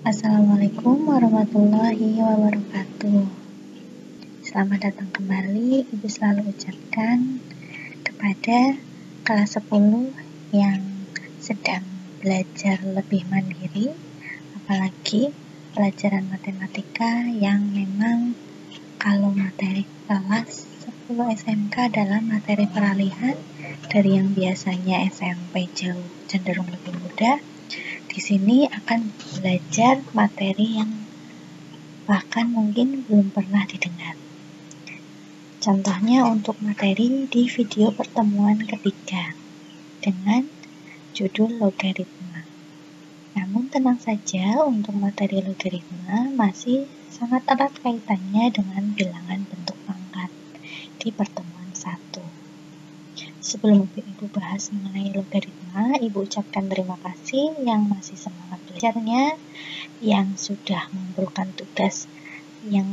Assalamualaikum warahmatullahi wabarakatuh. Selamat datang kembali, Ibu selalu ucapkan kepada kelas 10 yang sedang belajar lebih mandiri, apalagi pelajaran matematika yang memang kalau materi kelas 10 SMK adalah materi peralihan dari yang biasanya SMP jauh cenderung lebih mudah. Di sini akan belajar materi yang bahkan mungkin belum pernah didengar. Contohnya untuk materi di video pertemuan ketiga dengan judul logaritma. Namun tenang saja, untuk materi logaritma masih sangat erat kaitannya dengan bilangan bentuk pangkat di pertemuan 1. Sebelum Ibu bahas mengenai logaritma, Ibu ucapkan terima kasih yang masih semangat belajarnya, yang sudah mengumpulkan tugas, yang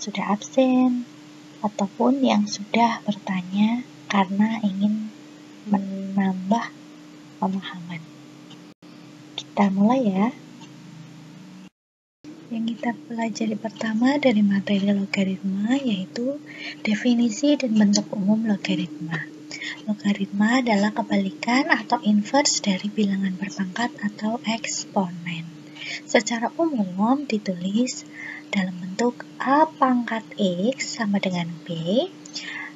sudah absen, ataupun yang sudah bertanya karena ingin menambah pemahaman. Kita mulai ya. Yang kita pelajari pertama dari materi logaritma yaitu definisi dan bentuk umum logaritma. Logaritma adalah kebalikan atau inverse dari bilangan berpangkat atau eksponen. Secara umum ditulis dalam bentuk A pangkat X sama dengan B,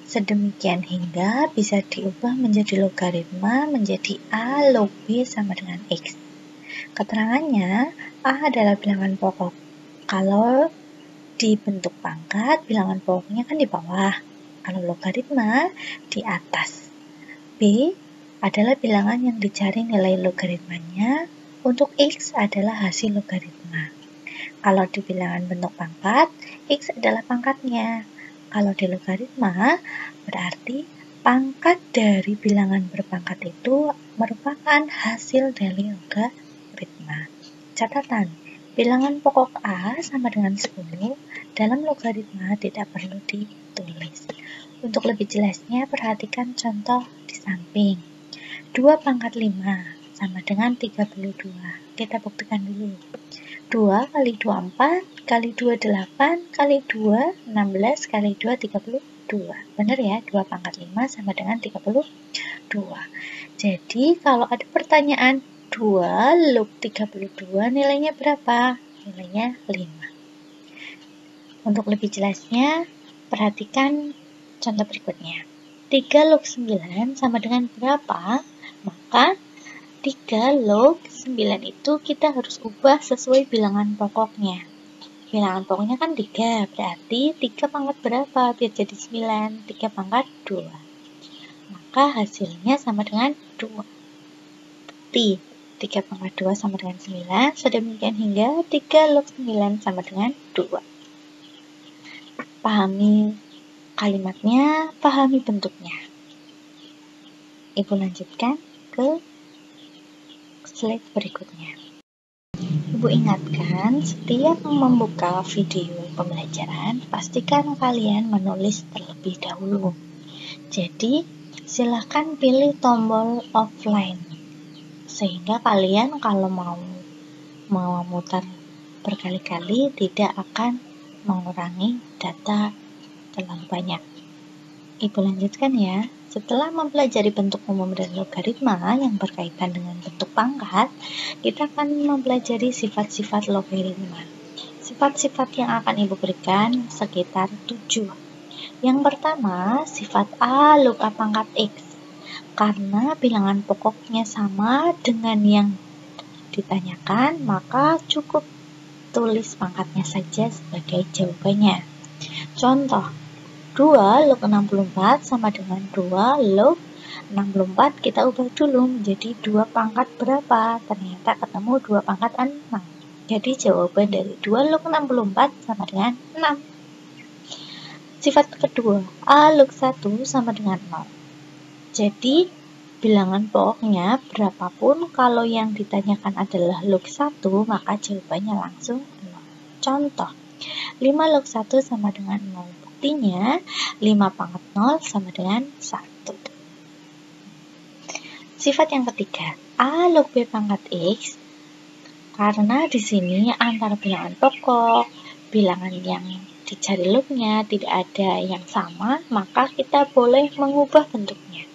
sedemikian hingga bisa diubah menjadi logaritma menjadi A log B sama dengan X. Keterangannya, A adalah bilangan pokok. Kalau di bentuk pangkat, bilangan pokoknya kan di bawah. Kalau logaritma, di atas. B adalah bilangan yang dicari nilai logaritmanya. Untuk X adalah hasil logaritma. Kalau di bilangan bentuk pangkat, X adalah pangkatnya. Kalau di logaritma, berarti pangkat dari bilangan berpangkat itu merupakan hasil dari logaritma. Catatan, bilangan pokok A sama dengan 10 dalam logaritma tidak perlu ditulis. Untuk lebih jelasnya, perhatikan contoh di samping. 2 pangkat 5 sama dengan 32. Kita buktikan dulu. 2 kali 2, 4, kali 2, 8, kali 2, 16, kali 2, 32. Benar ya, 2 pangkat 5 sama dengan 32. Jadi, kalau ada pertanyaan 2 log 32 nilainya berapa? Nilainya 5. Untuk lebih jelasnya, perhatikan contoh berikutnya. 3 log 9 sama dengan berapa? Maka 3 log 9 itu kita harus ubah sesuai bilangan pokoknya. Bilangan pokoknya kan 3, berarti 3 pangkat berapa biar jadi 9? 3 pangkat 2. Maka hasilnya sama dengan 2. Bukti, 3 pangkat 2 sama dengan 9, sedemikian hingga 3 log 9 sama dengan 2. Pahami kalimatnya, pahami bentuknya. Ibu lanjutkan ke slide berikutnya. Ibu ingatkan, setiap membuka video pembelajaran, pastikan kalian menulis terlebih dahulu. Jadi, silahkan pilih tombol offline, sehingga kalian kalau mau memutar berkali-kali tidak akan mengurangi data terlalu banyak. Ibu lanjutkan ya. Setelah mempelajari bentuk umum dan logaritma yang berkaitan dengan bentuk pangkat, kita akan mempelajari sifat-sifat logaritma. Sifat-sifat yang akan Ibu berikan sekitar 7. Yang pertama, sifat A log A pangkat X. Karena bilangan pokoknya sama dengan yang ditanyakan, maka cukup tulis pangkatnya saja sebagai jawabannya. Contoh, 2 log 64 sama dengan 2 log 64, kita ubah dulu menjadi 2 pangkat berapa? Ternyata ketemu 2 pangkat 6. Jadi jawaban dari 2 log 64 sama dengan 6. Sifat kedua, A log 1 sama dengan 0. Jadi bilangan pokoknya berapapun, kalau yang ditanyakan adalah log 1, maka jawabannya langsung 0. Contoh, 5 log 1 sama dengan 0. Buktinya 5 pangkat 0 sama dengan 1. Sifat yang ketiga, A log B pangkat X. Karena di sini antara bilangan pokok, bilangan yang dicari lognya tidak ada yang sama, maka kita boleh mengubah bentuknya.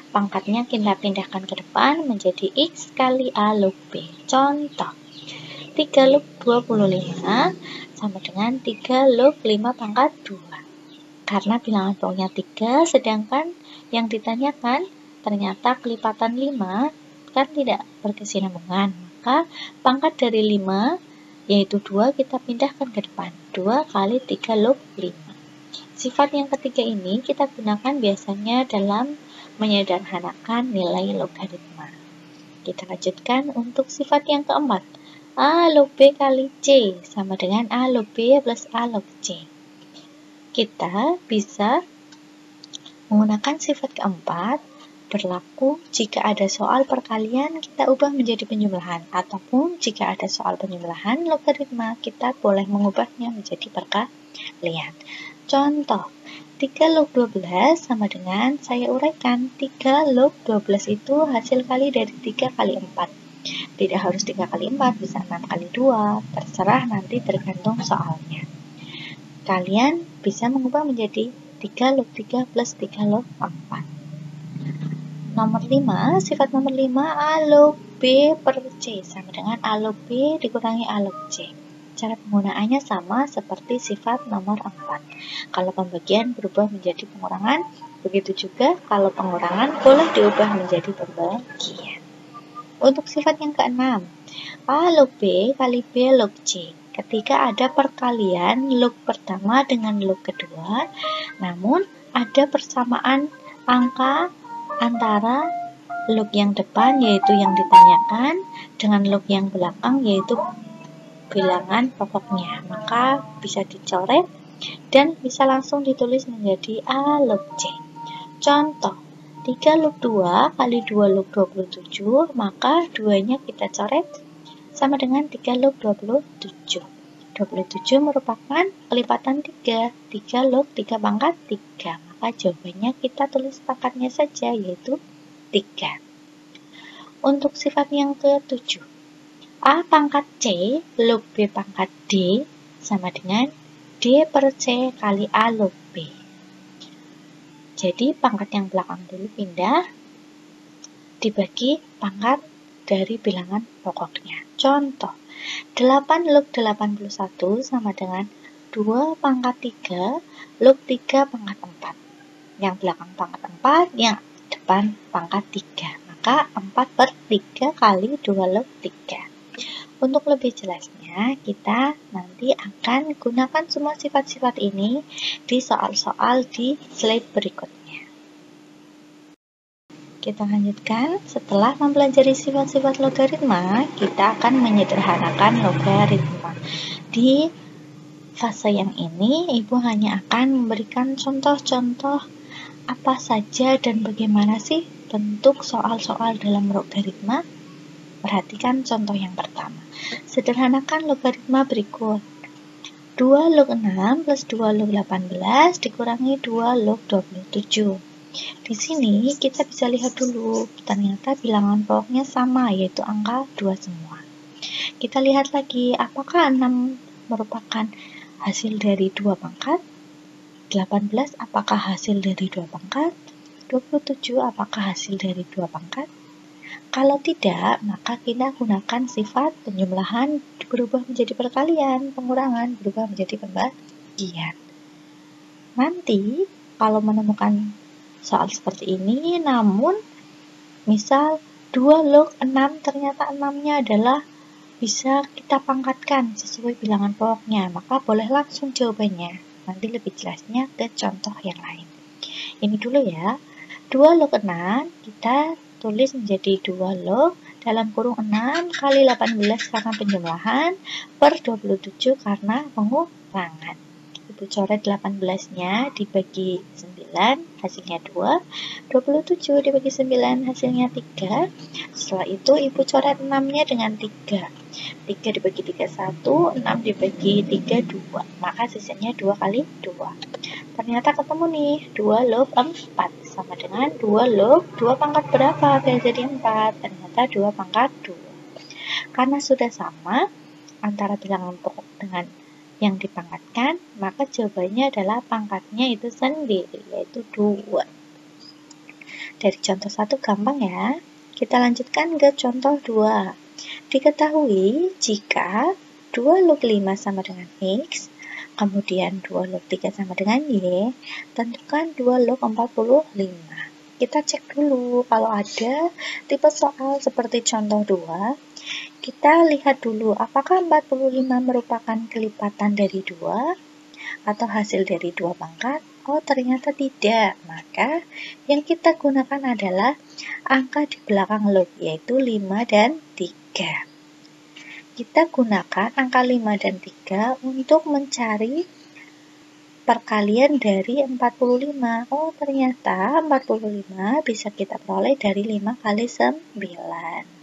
Pangkatnya kita pindahkan ke depan menjadi X kali A log B. Contoh, 3 log 25 sama dengan 3 log 5 pangkat 2. Karena bilangan pokoknya 3, sedangkan yang ditanyakan ternyata kelipatan 5 kan tidak berkesinambungan. Maka pangkat dari 5 yaitu 2 kita pindahkan ke depan. 2 kali 3 log 5. Sifat yang ketiga ini kita gunakan biasanya dalam menyederhanakan nilai logaritma. Kita lanjutkan untuk sifat yang keempat. A log B kali C sama dengan A log B plus A log C. Kita bisa menggunakan sifat keempat berlaku jika ada soal perkalian kita ubah menjadi penjumlahan, ataupun jika ada soal penjumlahan logaritma kita boleh mengubahnya menjadi perkalian. Contoh, 3 log 12 sama dengan, saya uraikan, 3 log 12 itu hasil kali dari 3 kali 4. Tidak harus 3 kali 4, bisa 6 kali 2, terserah nanti tergantung soalnya. Kalian bisa mengubah menjadi 3 log 3 plus 3 log 4. Nomor 5, sifat nomor 5, A log B per C sama dengan A log B dikurangi A log C. Cara penggunaannya sama seperti sifat nomor 4. Kalau pembagian berubah menjadi pengurangan, begitu juga kalau pengurangan boleh diubah menjadi pembagian. Untuk sifat yang keenam, A log B kali B log C. Ketika ada perkalian log pertama dengan log kedua, namun ada persamaan angka antara log yang depan yaitu yang ditanyakan dengan log yang belakang yaitu bilangan pokoknya, maka bisa dicoret dan bisa langsung ditulis menjadi A log C. Contoh, 3 log 2 kali 2 log 27, maka 2-nya kita coret sama dengan 3 log 27. 27 merupakan kelipatan 3. 3 log 3 pangkat 3. Maka jawabannya kita tulis pangkatnya saja, yaitu 3. Untuk sifat yang ke-7, A pangkat C log B pangkat D sama dengan D per C kali A log B. Jadi pangkat yang belakang dulu pindah, dibagi pangkat dari bilangan pokoknya. Contoh, 8 log 81 sama dengan 2 pangkat 3 log 3 pangkat 4. Yang belakang pangkat 4, yang depan pangkat 3. Maka 4 per 3 kali 2 log 3. Untuk lebih jelasnya, kita nanti akan gunakan semua sifat-sifat ini di soal-soal di slide berikutnya. Kita lanjutkan, setelah mempelajari sifat-sifat logaritma, kita akan menyederhanakan logaritma. Di fase yang ini, Ibu hanya akan memberikan contoh-contoh apa saja dan bagaimana sih bentuk soal-soal dalam logaritma. Perhatikan contoh yang pertama. Sederhanakan logaritma berikut. 2 log 6 plus 2 log 18 dikurangi 2 log 27. Di sini kita bisa lihat dulu, ternyata bilangan pokoknya sama, yaitu angka 2 semua. Kita lihat lagi, apakah 6 merupakan hasil dari 2 pangkat? 18 apakah hasil dari 2 pangkat? 27 apakah hasil dari 2 pangkat? Kalau tidak, maka kita gunakan sifat penjumlahan berubah menjadi perkalian, pengurangan berubah menjadi pembagian. Nanti, kalau menemukan soal seperti ini, namun misal 2 log 6 ternyata 6-nya adalah bisa kita pangkatkan sesuai bilangan pokoknya, maka boleh langsung jawabannya. Nanti lebih jelasnya ke contoh yang lain. Ini dulu ya. 2 log 6 kita tulis menjadi 2 log dalam kurung 6 kali 18 karena penjumlahan per 27 karena pengurangan. Ibu coret 18-nya dibagi 9, hasilnya 2. 27 dibagi 9, hasilnya 3. Setelah itu, Ibu coret 6-nya dengan 3. 3 dibagi 3, 1. 6 dibagi 3, 2. Maka sisanya 2 kali 2. Ternyata ketemu nih, 2 log 4. Sama dengan 2 log 2 pangkat berapa? Biar jadi 4. Ternyata 2 pangkat 2. Karena sudah sama antara bilangan pokok dengan yang dipangkatkan, maka jawabannya adalah pangkatnya itu sendiri, yaitu 2. Dari contoh 1 gampang ya. Kita lanjutkan ke contoh 2. Diketahui jika 2 log 5 sama dengan X, kemudian 2 log 3 sama dengan Y, tentukan 2 log 45. Kita cek dulu kalau ada tipe soal seperti contoh 2, kita lihat dulu apakah 45 merupakan kelipatan dari 2 atau hasil dari 2 pangkat. Oh, ternyata tidak. Maka yang kita gunakan adalah angka di belakang log, yaitu 5 dan 3. Kita gunakan angka 5 dan 3 untuk mencari perkalian dari 45. Oh, ternyata 45 bisa kita peroleh dari 5 kali 9.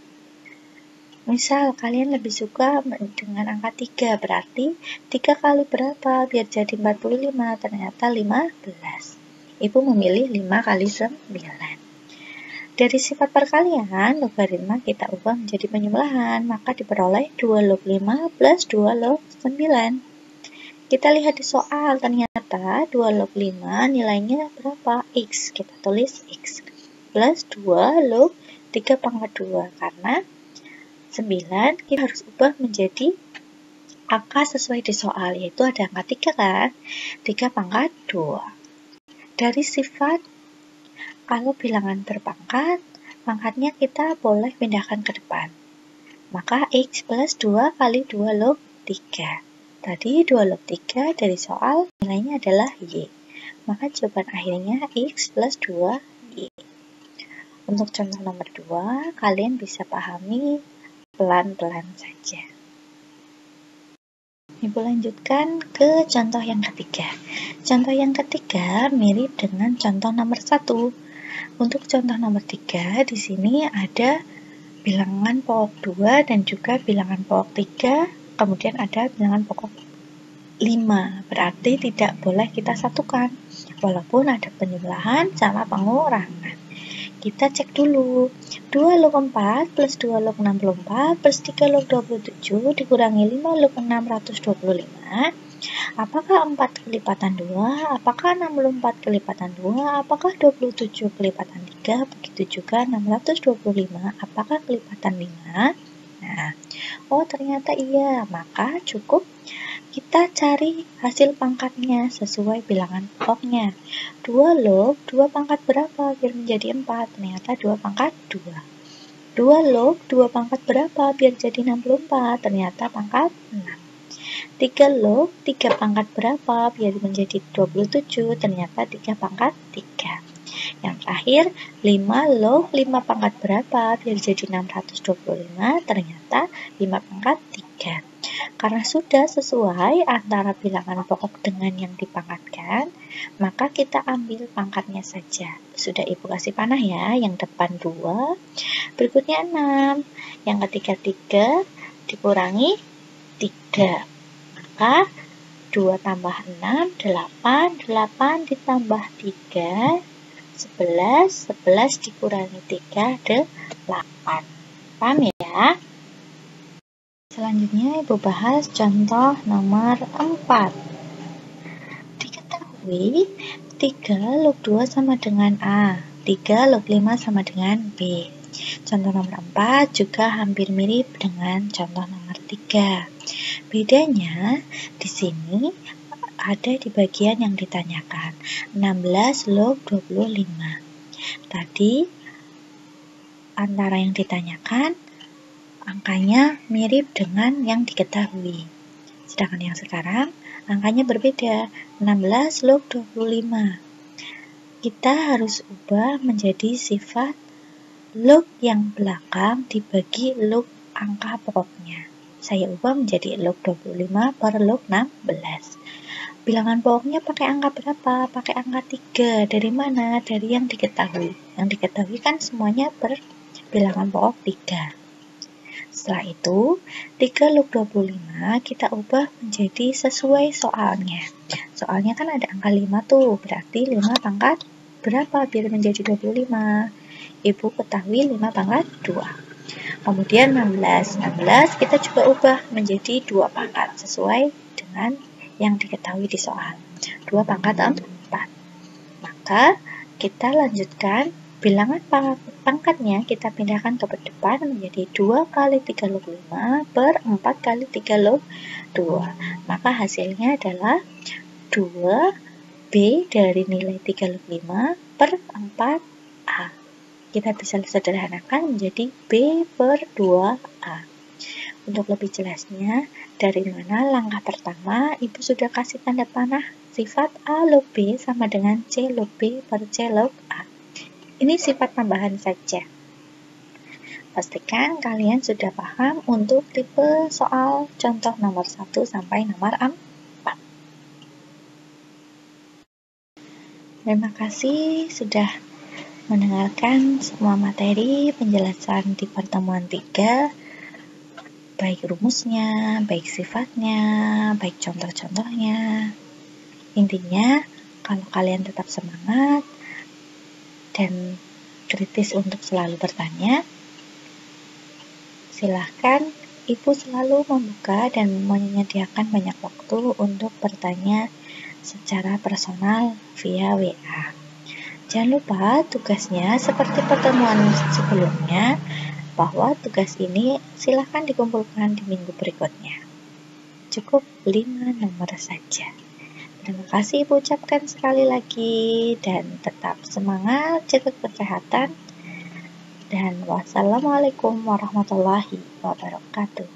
Misal kalian lebih suka dengan angka 3, berarti 3 kali berapa biar jadi 45? Ternyata 15. Ibu memilih 5 kali 9. Dari sifat perkalian, logaritma kita ubah menjadi penyebelahan, maka diperoleh 2 log 5 plus 2 log 9. Kita lihat di soal, ternyata 2 log 5 nilainya berapa? X. Kita tulis X. Plus 2 log 3 pangkat 2, karena 9 kita harus ubah menjadi angka sesuai di soal, yaitu ada angka 3 kan? 3 pangkat 2. Dari sifat, kalau bilangan berpangkat, pangkatnya kita boleh pindahkan ke depan. Maka X plus 2 kali 2 log 3. Tadi 2 log 3 dari soal nilainya adalah Y. Maka jawaban akhirnya X plus 2Y. Untuk contoh nomor 2, kalian bisa pahami pelan-pelan saja. Ibu lanjutkan ke contoh yang ketiga. Contoh yang ketiga mirip dengan contoh nomor 1. Untuk contoh nomor 3, di sini ada bilangan pokok 2 dan juga bilangan pokok 3, kemudian ada bilangan pokok 5. Berarti tidak boleh kita satukan, walaupun ada penyebelahan sama pengurangan. Kita cek dulu. 2 log 4 plus 2 log 64 plus 3 log 27 dikurangi 5 log 625. Apakah 4 kelipatan 2? Apakah 64 kelipatan 2? Apakah 27 kelipatan 3? Begitu juga 625. Apakah kelipatan 5? Nah, oh ternyata iya. Maka cukup kita cari hasil pangkatnya sesuai bilangan pokoknya. 2 log 2 pangkat berapa biar menjadi 4? Ternyata 2 pangkat 2. 2 log 2 pangkat berapa biar jadi 64? Ternyata pangkat 6. 3 log 3 pangkat berapa biar menjadi 27? Ternyata 3 pangkat 3. Yang terakhir, 5 log 5 pangkat berapa biar jadi 625? Ternyata 5 pangkat 3. Karena sudah sesuai antara bilangan pokok dengan yang dipangkatkan, maka kita ambil pangkatnya saja. Sudah Ibu kasih panah ya, yang depan 2, berikutnya 6, yang ketiga 3, dikurangi 3. Maka 2 tambah 6, 8, 8 ditambah 3, 11, 11 dikurangi 3, 8. Paham ya? Selanjutnya Ibu bahas contoh nomor 4. Diketahui 3 log 2 sama dengan A, 3 log 5 sama dengan B. Contoh nomor 4 juga hampir mirip dengan contoh nomor 3. Bedanya di sini ada di bagian yang ditanyakan, 16 log 25. Tadi antara yang ditanyakan angkanya mirip dengan yang diketahui. Sedangkan yang sekarang angkanya berbeda, 16 log 25. Kita harus ubah menjadi sifat log yang belakang dibagi log angka pokoknya. Saya ubah menjadi log 25 per log 16. Bilangan pokoknya pakai angka berapa? Pakai angka 3. Dari mana? Dari yang diketahui. Yang diketahui kan semuanya per bilangan pokok 3. Setelah itu, 3 log 25 kita ubah menjadi sesuai soalnya. Soalnya kan ada angka 5 tuh, berarti 5 pangkat berapa biar menjadi 25? Ibu ketahui 5 pangkat 2. Kemudian 16 kita juga ubah menjadi 2 pangkat sesuai dengan yang diketahui di soal. 2 pangkat 4. Maka kita lanjutkan bilangan pangkatnya kita pindahkan ke depan menjadi 2 kali 3/5 per 4 kali 3/2. Maka hasilnya adalah 2B dari nilai 3/5 per 4A. Kita bisa sederhanakan menjadi B per 2A. Untuk lebih jelasnya, dari mana langkah pertama, Ibu sudah kasih tanda panah sifat A log B sama dengan C log B per C log A. Ini sifat tambahan saja. Pastikan kalian sudah paham untuk tipe soal contoh nomor 1 sampai nomor 4. Terima kasih sudah mendengarkan semua materi penjelasan di pertemuan 3, baik rumusnya, baik sifatnya, baik contoh-contohnya. Intinya, kalau kalian tetap semangat dan kritis untuk selalu bertanya, silahkan Ibu selalu membuka dan menyediakan banyak waktu untuk bertanya secara personal via WA. Jangan lupa tugasnya seperti pertemuan sebelumnya, bahwa tugas ini silahkan dikumpulkan di minggu berikutnya. Cukup 5 nomor saja. Terima kasih Ibu ucapkan sekali lagi dan tetap semangat, jaga kesehatan, dan wassalamualaikum warahmatullahi wabarakatuh.